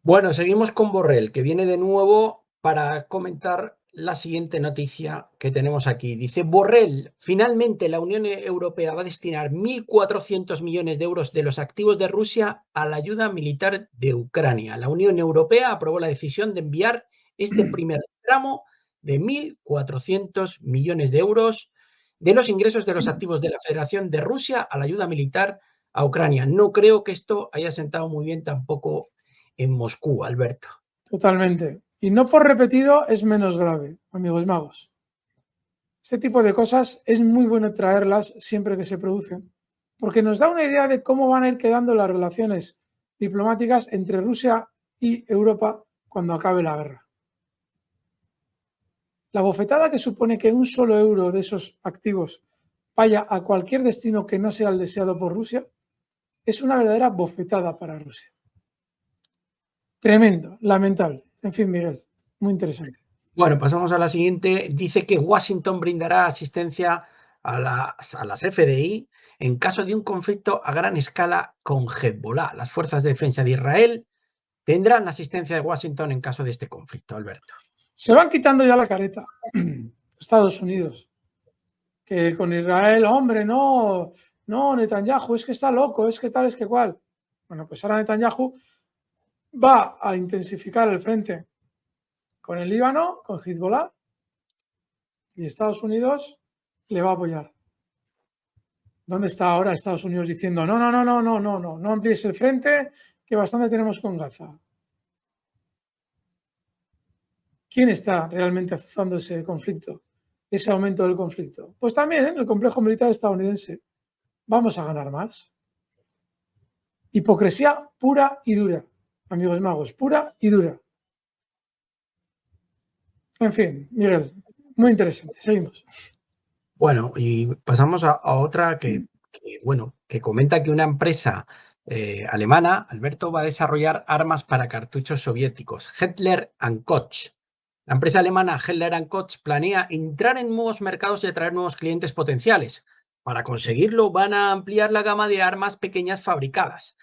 Bueno, seguimos con Borrell, que viene de nuevo para comentar la siguiente noticia que tenemos aquí. Dice Borrell, finalmente la Unión Europea va a destinar 1.400 millones de euros de los activos de Rusia a la ayuda militar de Ucrania. La Unión Europea aprobó la decisión de enviar este primer tramo de 1.400 millones de euros de los ingresos de los activos de la Federación de Rusia a la ayuda militar a Ucrania. No creo que esto haya sentado muy bien tampoco en Moscú, Alberto. Totalmente. Y no por repetido es menos grave, amigos magos. Este tipo de cosas es muy bueno traerlas siempre que se producen, porque nos da una idea de cómo van a ir quedando las relaciones diplomáticas entre Rusia y Europa cuando acabe la guerra. La bofetada que supone que un solo euro de esos activos vaya a cualquier destino que no sea el deseado por Rusia es una verdadera bofetada para Rusia. Tremendo, lamentable. En fin, Miguel, muy interesante. Bueno, pasamos a la siguiente. Dice que Washington brindará asistencia a las FDI en caso de un conflicto a gran escala con Hezbollah. Las fuerzas de defensa de Israel tendrán la asistencia de Washington en caso de este conflicto, Alberto. Se van quitando ya la careta Estados Unidos, que con Israel, hombre, no, Netanyahu, es que está loco, es que tal, es que cual. Bueno, pues ahora Netanyahu va a intensificar el frente con el Líbano, con Hezbollah, y Estados Unidos le va a apoyar. ¿Dónde está ahora Estados Unidos diciendo no amplíes el frente, que bastante tenemos con Gaza? ¿Quién está realmente azuzando ese conflicto, ese aumento del conflicto? Pues también el complejo militar estadounidense. Vamos a ganar más. Hipocresía pura y dura, amigos magos, pura y dura. En fin, Miguel, muy interesante. Seguimos. Bueno, y pasamos a otra que comenta que una empresa alemana, Alberto, va a desarrollar armas para cartuchos soviéticos, Hettler Koch. La empresa alemana Hettler Koch planea entrar en nuevos mercados y atraer nuevos clientes potenciales. Para conseguirlo, van a ampliar la gama de armas pequeñas fabricadas.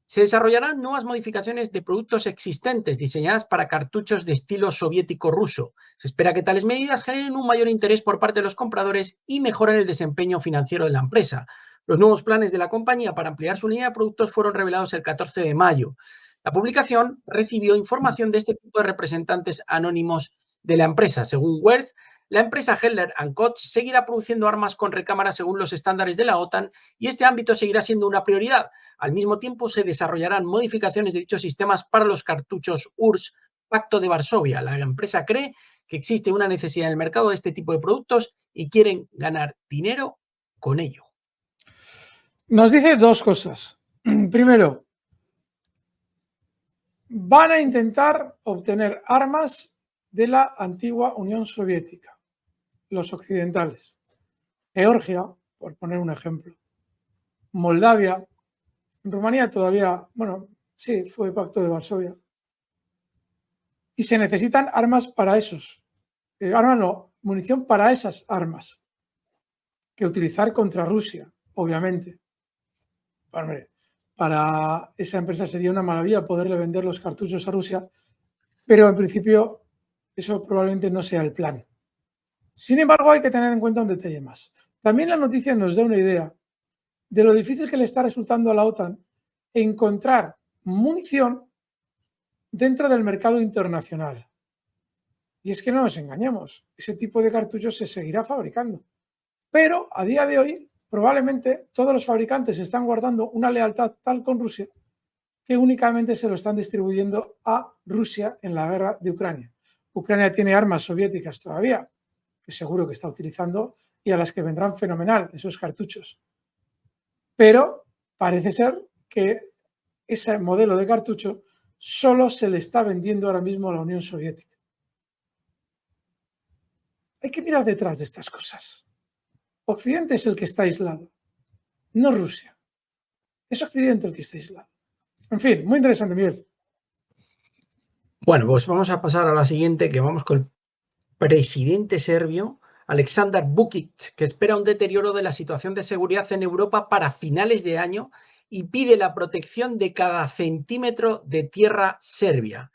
Se desarrollarán nuevas modificaciones de productos existentes diseñadas para cartuchos de estilo soviético-ruso. Se espera que tales medidas generen un mayor interés por parte de los compradores y mejoren el desempeño financiero de la empresa. Los nuevos planes de la compañía para ampliar su línea de productos fueron revelados el 14 de mayo. La publicación recibió información de este tipo de representantes anónimos de la empresa. Según Werth, la empresa Hettler Koch seguirá produciendo armas con recámara según los estándares de la OTAN y este ámbito seguirá siendo una prioridad. Al mismo tiempo, se desarrollarán modificaciones de dichos sistemas para los cartuchos URSS Pacto de Varsovia. La empresa cree que existe una necesidad en el mercado de este tipo de productos y quieren ganar dinero con ello. Nos dice dos cosas. Primero, van a intentar obtener armas de la antigua Unión Soviética, los occidentales. Georgia, por poner un ejemplo. Moldavia. Rumanía todavía, bueno, sí, fue Pacto de Varsovia. Y se necesitan armas para esos. Armas no, munición para esas armas. Que utilizar contra Rusia, obviamente. Para esa empresa sería una maravilla poderle vender los cartuchos a Rusia, pero en principio eso probablemente no sea el plan. Sin embargo, hay que tener en cuenta un detalle más. También la noticia nos da una idea de lo difícil que le está resultando a la OTAN encontrar munición dentro del mercado internacional. Y es que no nos engañemos, ese tipo de cartuchos se seguirá fabricando. Pero a día de hoy, probablemente todos los fabricantes están guardando una lealtad tal con Rusia que únicamente se lo están distribuyendo a Rusia en la guerra de Ucrania. Ucrania tiene armas soviéticas todavía, que seguro que está utilizando y a las que vendrán fenomenal esos cartuchos. Pero parece ser que ese modelo de cartucho solo se le está vendiendo ahora mismo a la Unión Soviética. Hay que mirar detrás de estas cosas. Occidente es el que está aislado, no Rusia. Es Occidente el que está aislado. En fin, muy interesante, Miguel. Bueno, pues vamos a pasar a la siguiente, que vamos con el presidente serbio, Aleksandar Vučić, que espera un deterioro de la situación de seguridad en Europa para finales de año y pide la protección de cada centímetro de tierra serbia.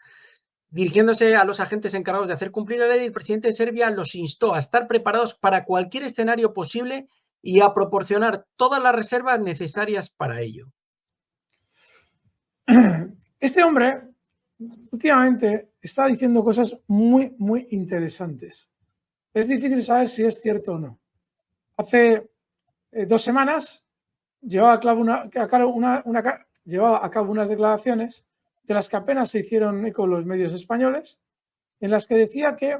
Dirigiéndose a los agentes encargados de hacer cumplir la ley, el presidente de Serbia los instó a estar preparados para cualquier escenario posible y a proporcionar todas las reservas necesarias para ello. Este hombre últimamente está diciendo cosas muy, muy interesantes. Es difícil saber si es cierto o no. Hace 2 semanas llevaba a cabo unas declaraciones de las que apenas se hicieron eco los medios españoles, en las que decía que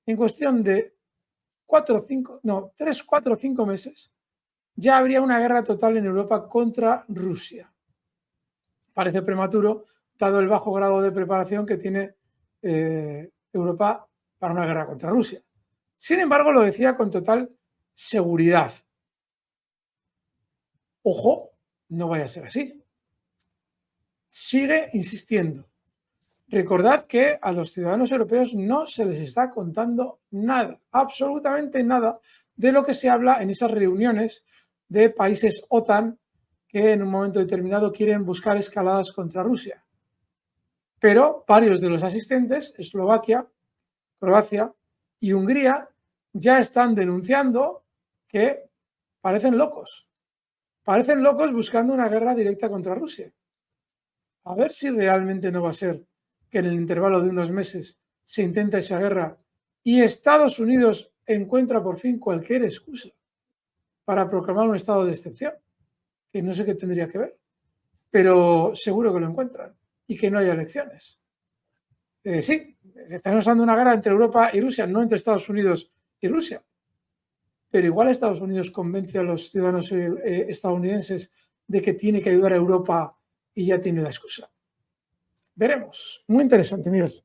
en cuestión de 3, 4 o 5 meses ya habría una guerra total en Europa contra Rusia. Parece prematuro, dado el bajo grado de preparación que tiene Europa para una guerra contra Rusia. Sin embargo, lo decía con total seguridad. Ojo, no vaya a ser así. Sigue insistiendo. Recordad que a los ciudadanos europeos no se les está contando nada, absolutamente nada, de lo que se habla en esas reuniones de países OTAN que en un momento determinado quieren buscar escaladas contra Rusia. Pero varios de los asistentes, Eslovaquia, Croacia y Hungría, ya están denunciando que parecen locos. Parecen locos buscando una guerra directa contra Rusia. A ver si realmente no va a ser que en el intervalo de unos meses se intenta esa guerra y Estados Unidos encuentra por fin cualquier excusa para proclamar un estado de excepción, que no sé qué tendría que ver, pero seguro que lo encuentran y que no haya elecciones. Sí, estamos hablando de una guerra entre Europa y Rusia, no entre Estados Unidos y Rusia, pero igual Estados Unidos convence a los ciudadanos estadounidenses de que tiene que ayudar a Europa y ya tiene la excusa. Veremos. Muy interesante, Miguel.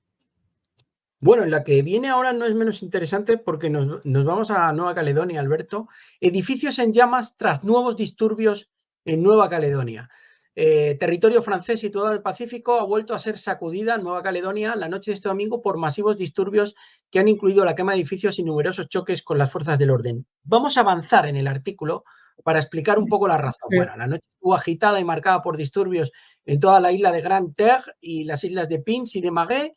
Bueno, la que viene ahora no es menos interesante porque nos vamos a Nueva Caledonia, Alberto. Edificios en llamas tras nuevos disturbios en Nueva Caledonia. Territorio francés situado en el Pacífico ha vuelto a ser sacudida en Nueva Caledonia la noche de este domingo por masivos disturbios que han incluido la quema de edificios y numerosos choques con las fuerzas del orden. Vamos a avanzar en el artículo para explicar un poco la razón. Sí. Bueno, la noche estuvo agitada y marcada por disturbios en toda la isla de Grande-Terre y las islas de Pins y de Magué.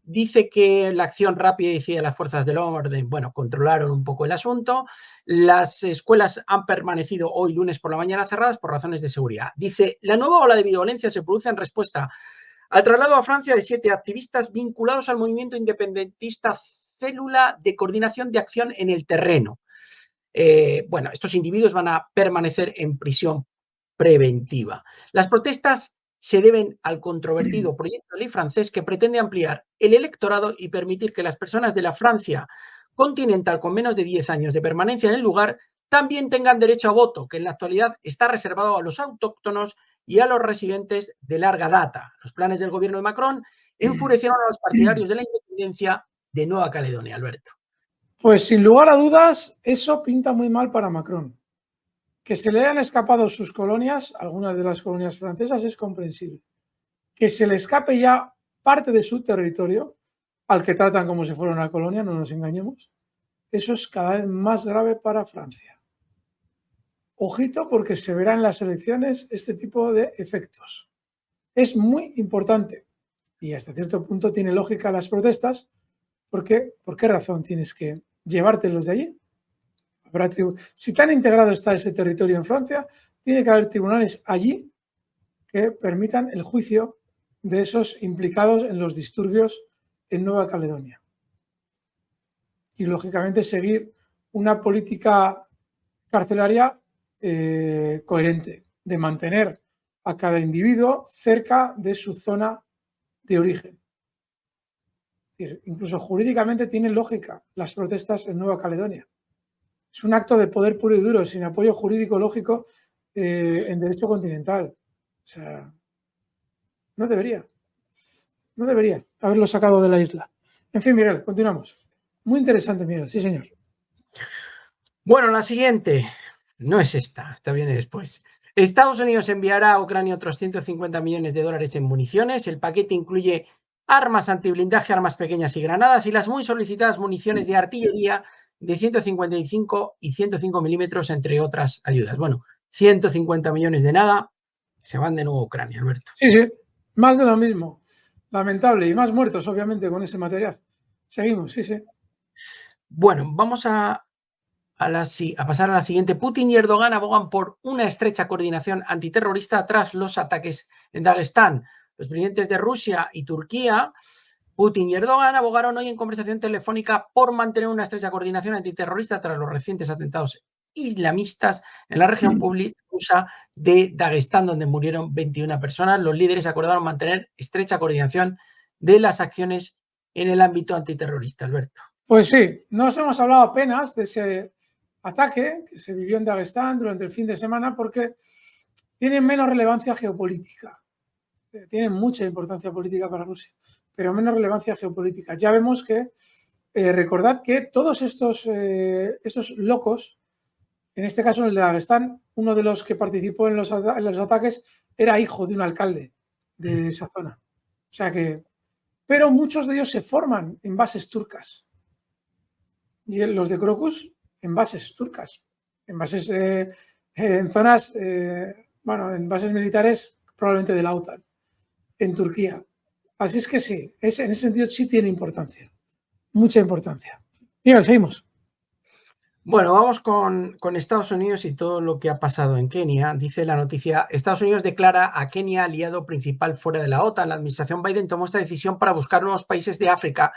Dice que la acción rápida y decidida de las fuerzas del orden, bueno, controlaron un poco el asunto. Las escuelas han permanecido hoy lunes por la mañana cerradas por razones de seguridad. Dice, la nueva ola de violencia se produce en respuesta al traslado a Francia de 7 activistas vinculados al movimiento independentista Célula de Coordinación de Acción en el Terreno. Bueno, estos individuos van a permanecer en prisión preventiva. Las protestas se deben al controvertido proyecto de ley francés que pretende ampliar el electorado y permitir que las personas de la Francia continental con menos de 10 años de permanencia en el lugar también tengan derecho a voto, que en la actualidad está reservado a los autóctonos y a los residentes de larga data. Los planes del gobierno de Macron enfurecieron a los partidarios de la independencia de Nueva Caledonia, Alberto. Pues sin lugar a dudas, eso pinta muy mal para Macron. Que se le hayan escapado sus colonias, algunas de las colonias francesas, es comprensible. Que se le escape ya parte de su territorio, al que tratan como si fuera una colonia, no nos engañemos, eso es cada vez más grave para Francia. Ojito, porque se verá en las elecciones este tipo de efectos. Es muy importante y hasta cierto punto tiene lógica las protestas, porque ¿por qué razón tienes que llevártelos de allí? Si tan integrado está ese territorio en Francia, tiene que haber tribunales allí que permitan el juicio de esos implicados en los disturbios en Nueva Caledonia. Y, lógicamente, seguir una política carcelaria coherente, de mantener a cada individuo cerca de su zona de origen. Es decir, incluso jurídicamente tienen lógica las protestas en Nueva Caledonia. Es un acto de poder puro y duro, sin apoyo jurídico lógico en derecho continental. O sea, no debería haberlo sacado de la isla. En fin, Miguel, continuamos. Muy interesante, Miguel, sí, señor. Bueno, la siguiente no es esta viene después. Estados Unidos enviará a Ucrania otros 150 millones de dólares en municiones. El paquete incluye armas antiblindaje, armas pequeñas y granadas y las muy solicitadas municiones de artillería de 155 y 105 milímetros, entre otras ayudas. Bueno, 150 millones de nada Se van de nuevo a Ucrania, Alberto. Sí, sí, más de lo mismo. Lamentable. Y más muertos, obviamente, con ese material. Seguimos, sí, sí. Bueno, vamos a pasar a la siguiente. Putin y Erdogan abogan por una estrecha coordinación antiterrorista tras los ataques en Dagestán. Los presidentes de Rusia y Turquía, Putin y Erdogan, abogaron hoy en conversación telefónica por mantener una estrecha coordinación antiterrorista tras los recientes atentados islamistas en la región rusa de Dagestán, donde murieron 21 personas. Los líderes acordaron mantener estrecha coordinación de las acciones en el ámbito antiterrorista, Alberto. Pues sí, nos hemos hablado apenas de ese ataque que se vivió en Dagestán durante el fin de semana porque tiene menos relevancia geopolítica. Tiene mucha importancia política para Rusia, pero menos relevancia geopolítica. Ya vemos que, recordad que todos estos locos, en este caso en el de Dagestán, uno de los que participó en los ataques era hijo de un alcalde de esa zona. O sea que, pero muchos de ellos se forman en bases turcas. Y los de Crocus en bases turcas, en bases, en zonas, bueno, en bases militares probablemente de la OTAN, en Turquía. Así es que sí, en ese sentido sí tiene importancia, mucha importancia. Miguel, seguimos. Bueno, vamos con Estados Unidos y todo lo que ha pasado en Kenia. Dice la noticia, Estados Unidos declara a Kenia aliado principal fuera de la OTAN. La administración Biden tomó esta decisión para buscar nuevos países de África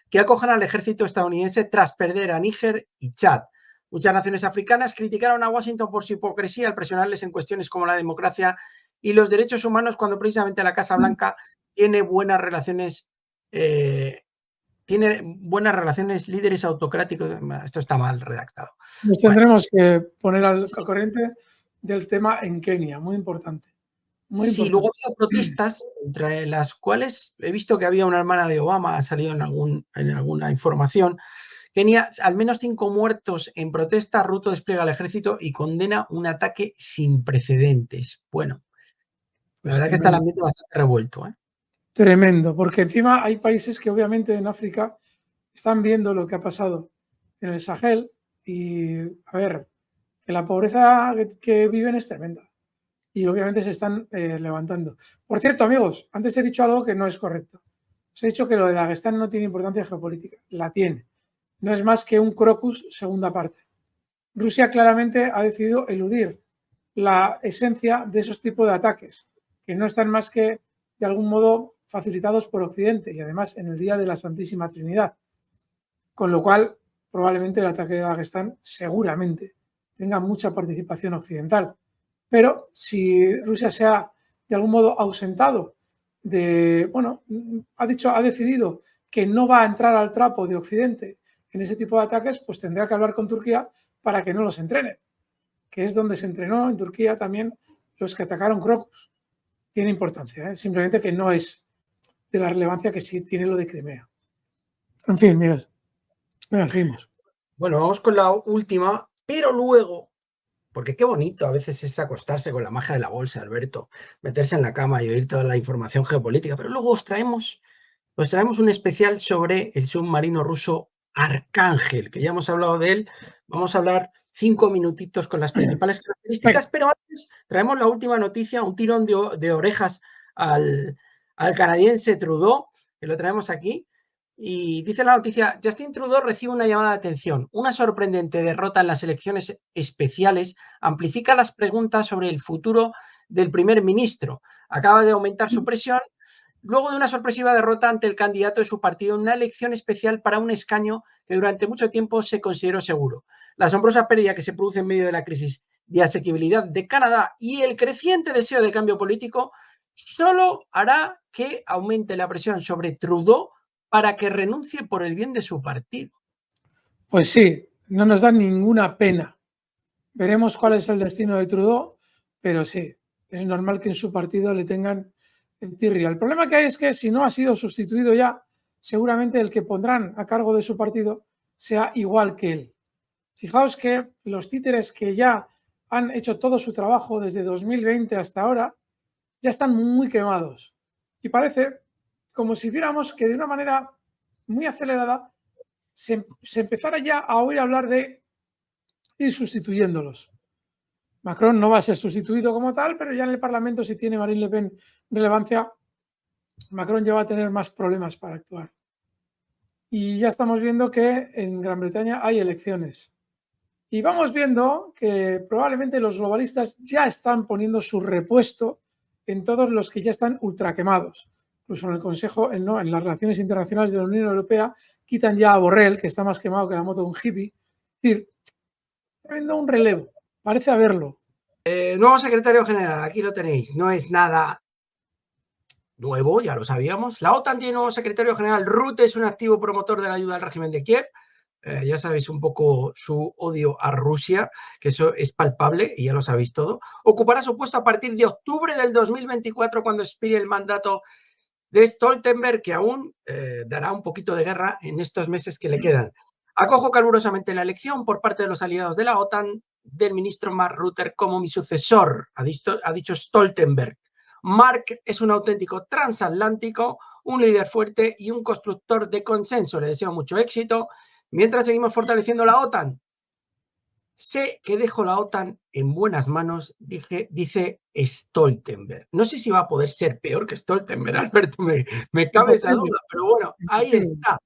que acojan al ejército estadounidense tras perder a Níger y Chad. Muchas naciones africanas criticaron a Washington por su hipocresía al presionarles en cuestiones como la democracia y los derechos humanos cuando precisamente la Casa Blanca tiene buenas relaciones líderes autocráticos. Esto está mal redactado. Nos tendremos que poner al corriente del tema en Kenia, muy importante. Muy Sí, importante. luego ha habido protestas, entre las cuales he visto que había una hermana de Obama, ha salido en alguna información. Kenia, al menos 5 muertos en protesta, Ruto despliega al ejército y condena un ataque sin precedentes. Bueno, la Pues verdad que está el tremendo. ambiente bastante revuelto, ¿eh? Tremendo, porque encima hay países que obviamente en África están viendo lo que ha pasado en el Sahel y, a ver, que la pobreza que viven es tremenda y obviamente se están levantando. Por cierto, amigos, antes he dicho algo que no es correcto. Os he dicho que lo de Dagestán no tiene importancia geopolítica. La tiene. No es más que un crocus segunda parte. Rusia claramente ha decidido eludir la esencia de esos tipos de ataques, que no están más que, de algún modo, facilitados por Occidente y además en el día de la Santísima Trinidad. Con lo cual, probablemente el ataque de Dagestán seguramente tenga mucha participación occidental. Pero si Rusia se ha, de algún modo, ausentado de, bueno, ha decidido que no va a entrar al trapo de Occidente en ese tipo de ataques, pues tendrá que hablar con Turquía para que no los entrene, que es donde se entrenó en Turquía también los que atacaron Crocus. Tiene importancia, ¿eh? Simplemente que no es de la relevancia que sí tiene lo de Crimea. En fin, Miguel. Venga, seguimos. Bueno, vamos con la última, pero luego, porque qué bonito a veces es acostarse con la magia de la bolsa, Alberto, meterse en la cama y oír toda la información geopolítica, pero luego os traemos un especial sobre el submarino ruso Arcángel, que ya hemos hablado de él. Vamos a hablar 5 minutitos con las principales características, Venga. pero antes traemos la última noticia, un tirón de orejas al canadiense Trudeau, que lo traemos aquí. Y dice la noticia, Justin Trudeau recibe una llamada de atención. Una sorprendente derrota en las elecciones especiales amplifica las preguntas sobre el futuro del primer ministro. Acaba de aumentar su presión luego de una sorpresiva derrota ante el candidato de su partido en una elección especial para un escaño que durante mucho tiempo se consideró seguro. La asombrosa pérdida que se produce en medio de la crisis de asequibilidad de Canadá y el creciente deseo de cambio político solo hará que aumente la presión sobre Trudeau para que renuncie por el bien de su partido. Pues sí, no nos da ninguna pena. Veremos cuál es el destino de Trudeau, pero sí, es normal que en su partido le tengan en tirria. El problema que hay es que si no ha sido sustituido ya, seguramente el que pondrán a cargo de su partido sea igual que él. Fijaos que los títeres que ya han hecho todo su trabajo desde 2020 hasta ahora ya están muy quemados. Y parece como si viéramos que de una manera muy acelerada se empezara ya a oír hablar de ir sustituyéndolos. Macron no va a ser sustituido como tal, pero ya en el Parlamento, si tiene Marine Le Pen relevancia, Macron ya va a tener más problemas para actuar. Y ya estamos viendo que en Gran Bretaña hay elecciones. Y vamos viendo que probablemente los globalistas ya están poniendo su repuesto en todos los que ya están ultraquemados. Incluso en el Consejo, en las relaciones internacionales de la Unión Europea, quitan ya a Borrell, que está más quemado que la moto de un hippie. Es decir, está habiendo un relevo, parece haberlo. Nuevo secretario general, aquí lo tenéis, no es nada nuevo, ya lo sabíamos. La OTAN tiene nuevo secretario general. Rutte es un activo promotor de la ayuda al régimen de Kiev. Ya sabéis un poco su odio a Rusia, que eso es palpable y ya lo sabéis todo. Ocupará su puesto a partir de octubre del 2024, cuando expire el mandato de Stoltenberg, que aún dará un poquito de guerra en estos meses que le quedan. Acojo calurosamente la elección por parte de los aliados de la OTAN del ministro Mark Rutte como mi sucesor, ha dicho Stoltenberg. Mark es un auténtico transatlántico, un líder fuerte y un constructor de consenso. Le deseo mucho éxito mientras seguimos fortaleciendo la OTAN. Sé que dejo la OTAN en buenas manos, dice Stoltenberg. No sé si va a poder ser peor que Stoltenberg, Alberto, me cabe esa duda, pero bueno, ahí está.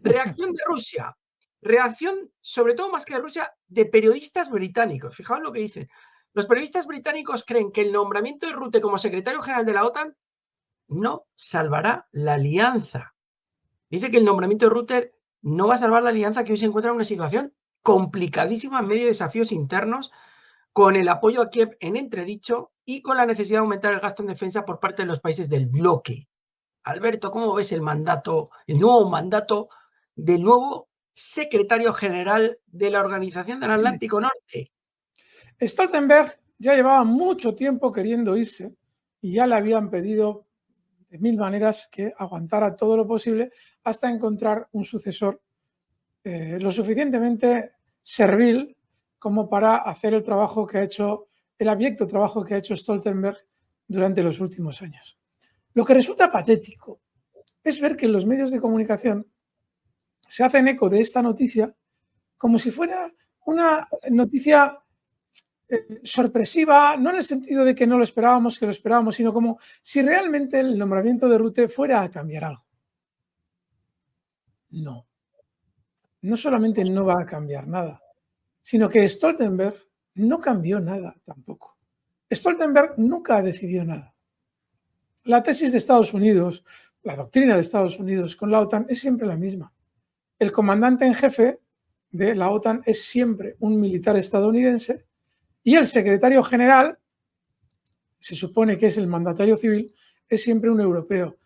Reacción de Rusia. Reacción, sobre todo más que de Rusia, de periodistas británicos. Fijaos lo que dicen. Los periodistas británicos creen que el nombramiento de Rutte como secretario general de la OTAN no salvará la alianza. Dice que el nombramiento de Rutte no va a salvar la alianza, que hoy se encuentra en una situación complicadísima en medio de desafíos internos, con el apoyo a Kiev en entredicho y con la necesidad de aumentar el gasto en defensa por parte de los países del bloque. Alberto, ¿cómo ves el nuevo mandato del nuevo secretario general de la Organización del Atlántico Norte? Stoltenberg ya llevaba mucho tiempo queriendo irse y ya le habían pedido de mil maneras que aguantara todo lo posible hasta encontrar un sucesor lo suficientemente servil como para hacer el trabajo que ha hecho, el abyecto trabajo que ha hecho Stoltenberg durante los últimos años. Lo que resulta patético es ver que los medios de comunicación se hacen eco de esta noticia como si fuera una noticia sorpresiva, no en el sentido de que no lo esperábamos, que lo esperábamos, sino como si realmente el nombramiento de Rutte fuera a cambiar algo. No. No solamente no va a cambiar nada, sino que Stoltenberg no cambió nada tampoco. Stoltenberg nunca ha decidido nada. La tesis de Estados Unidos, la doctrina de Estados Unidos con la OTAN es siempre la misma. El comandante en jefe de la OTAN es siempre un militar estadounidense y el secretario general, se supone que es el mandatario civil, es siempre un europeo.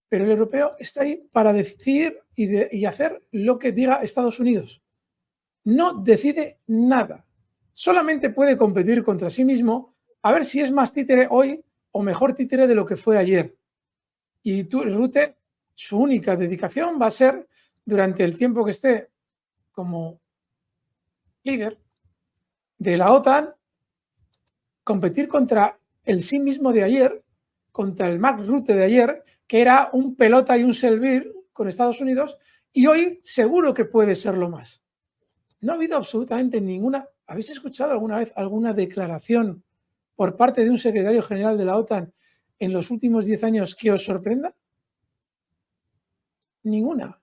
Pero el europeo está ahí para decidir y hacer lo que diga Estados Unidos. No decide nada. Solamente puede competir contra sí mismo a ver si es más títere hoy o mejor títere de lo que fue ayer. Y Rutte, su única dedicación va a ser, durante el tiempo que esté como líder de la OTAN, competir contra el sí mismo de ayer, contra el Mark Rutte de ayer, que era un pelota y un servir con Estados Unidos, y hoy seguro que puede serlo más. No ha habido absolutamente ninguna. ¿Habéis escuchado alguna vez alguna declaración por parte de un secretario general de la OTAN en los últimos 10 años que os sorprenda? Ninguna.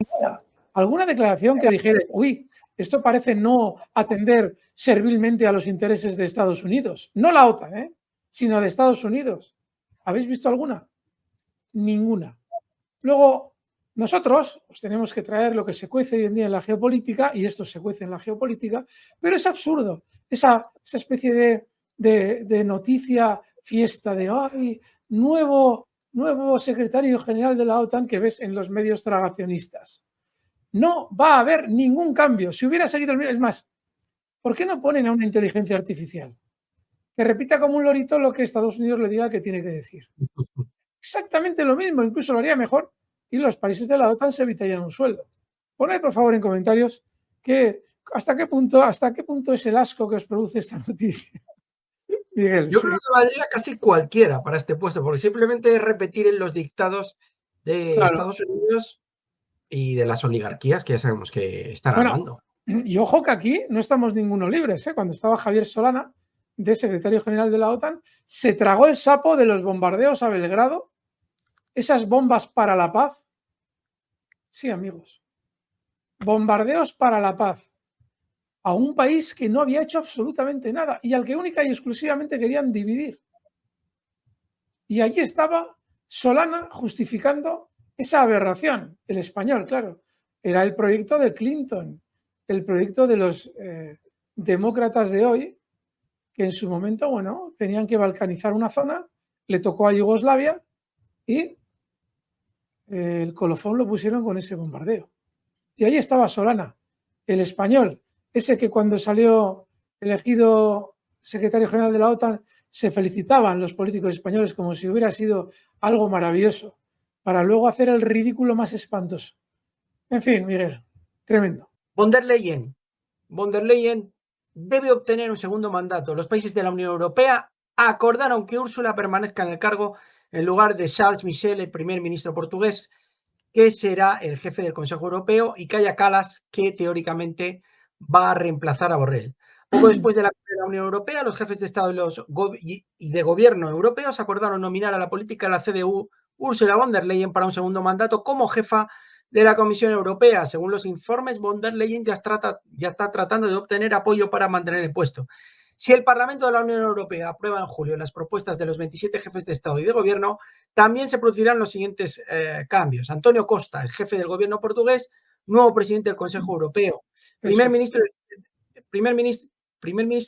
¿Alguna declaración que dijera, uy, esto parece no atender servilmente a los intereses de Estados Unidos? No la OTAN, sino de Estados Unidos. ¿Habéis visto alguna? Ninguna. Luego, nosotros os tenemos que traer lo que se cuece hoy en día en la geopolítica, y esto se cuece en la geopolítica, pero es absurdo. Esa especie de noticia fiesta de ¡ay! Nuevo secretario general de la OTAN que ves en los medios tragacionistas. No va a haber ningún cambio. Si hubiera seguido el mismo, es más, ¿por qué no ponen a una inteligencia artificial que repita como un lorito lo que Estados Unidos le diga que tiene que decir? Exactamente lo mismo, incluso lo haría mejor y los países de la OTAN se evitarían un sueldo. Poned por favor en comentarios hasta qué punto es el asco que os produce esta noticia. Miguel, yo creo que valdría casi cualquiera para este puesto, porque simplemente es repetir en los dictados de Estados Unidos y de las oligarquías que ya sabemos que están al mando. Y ojo que aquí no estamos ninguno libres. Cuando estaba Javier Solana de secretario general de la OTAN, se tragó el sapo de los bombardeos a Belgrado, esas bombas para la paz. Sí, amigos, bombardeos para la paz a un país que no había hecho absolutamente nada y al que única y exclusivamente querían dividir. Y allí estaba Solana justificando esa aberración. El español, claro, era el proyecto de Clinton, el proyecto de los demócratas de hoy, que en su momento, bueno, tenían que balcanizar una zona, le tocó a Yugoslavia y el colofón lo pusieron con ese bombardeo. Y ahí estaba Solana, el español, ese que cuando salió elegido secretario general de la OTAN se felicitaban los políticos españoles como si hubiera sido algo maravilloso, para luego hacer el ridículo más espantoso. En fin, Miguel, tremendo. Von der Leyen debe obtener un segundo mandato. Los países de la Unión Europea acordaron que Úrsula permanezca en el cargo en lugar de Charles Michel, el primer ministro portugués, que será el jefe del Consejo Europeo, y Kaja Kallas, que teóricamente va a reemplazar a Borrell. Poco después de la Unión Europea, los jefes de Estado y de Gobierno europeos acordaron nominar a la política de la CDU Ursula von der Leyen para un segundo mandato como jefa de la Comisión Europea. Según los informes, von der Leyen ya está tratando de obtener apoyo para mantener el puesto. Si el Parlamento de la Unión Europea aprueba en julio las propuestas de los 27 jefes de Estado y de Gobierno, también se producirán los siguientes cambios. Antonio Costa, el jefe del Gobierno portugués, nuevo presidente del Consejo Europeo. Primer ministro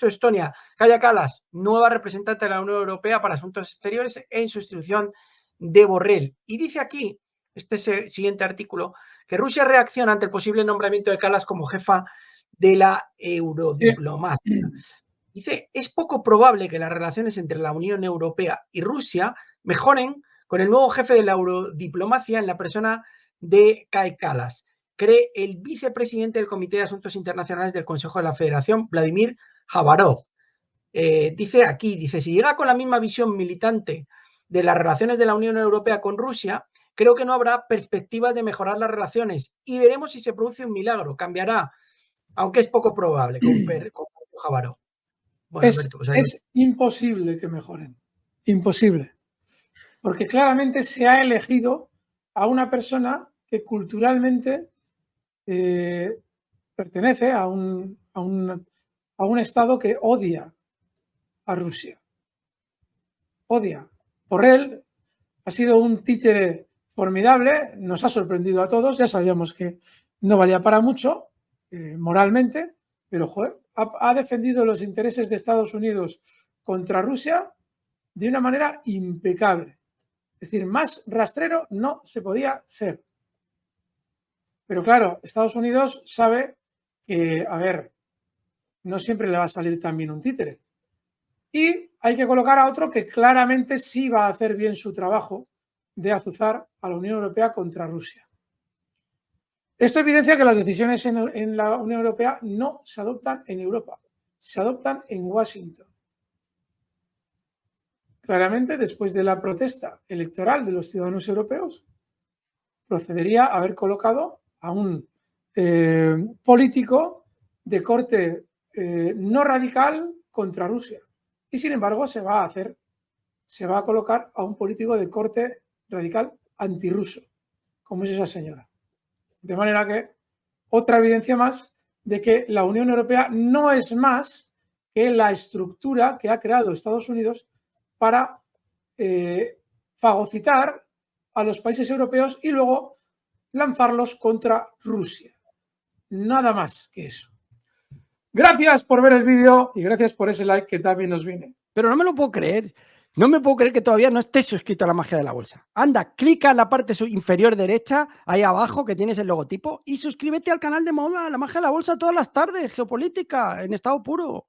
de Estonia, Kaja Kallas, nueva representante de la Unión Europea para Asuntos Exteriores en sustitución de Borrell. Y dice aquí, este siguiente artículo, que Rusia reacciona ante el posible nombramiento de Kallas como jefa de la eurodiplomacia. Dice, es poco probable que las relaciones entre la Unión Europea y Rusia mejoren con el nuevo jefe de la eurodiplomacia en la persona de Kaja Kallas, cree el vicepresidente del Comité de Asuntos Internacionales del Consejo de la Federación, Vladimir Javarov. Dice, si llega con la misma visión militante de las relaciones de la Unión Europea con Rusia, creo que no habrá perspectivas de mejorar las relaciones y veremos si se produce un milagro, cambiará, aunque es poco probable, con Javarov. Bueno, es imposible que mejoren, imposible, porque claramente se ha elegido a una persona que culturalmente pertenece a un Estado que odia a Rusia. Odia. Borrell ha sido un títere formidable, nos ha sorprendido a todos, ya sabíamos que no valía para mucho moralmente, pero joder, ha defendido los intereses de Estados Unidos contra Rusia de una manera impecable. Es decir, más rastrero no se podía ser. Pero claro, Estados Unidos sabe que, a ver, no siempre le va a salir tan bien un títere. Y hay que colocar a otro que claramente sí va a hacer bien su trabajo de azuzar a la Unión Europea contra Rusia. Esto evidencia que las decisiones en la Unión Europea no se adoptan en Europa, se adoptan en Washington. Claramente, después de la protesta electoral de los ciudadanos europeos, procedería a haber colocado a un político de corte no radical contra Rusia. Y sin embargo, se va a colocar a un político de corte radical antirruso, como es esa señora. De manera que otra evidencia más de que la Unión Europea no es más que la estructura que ha creado Estados Unidos para fagocitar a los países europeos y luego lanzarlos contra Rusia. Nada más que eso. Gracias por ver el vídeo y gracias por ese like que también nos viene. Pero no me lo puedo creer. No me puedo creer que todavía no estés suscrito a La Magia de la Bolsa. Anda, clica en la parte inferior derecha, ahí abajo que tienes el logotipo, y suscríbete al canal de moda, La Magia de la Bolsa, todas las tardes, geopolítica, en estado puro.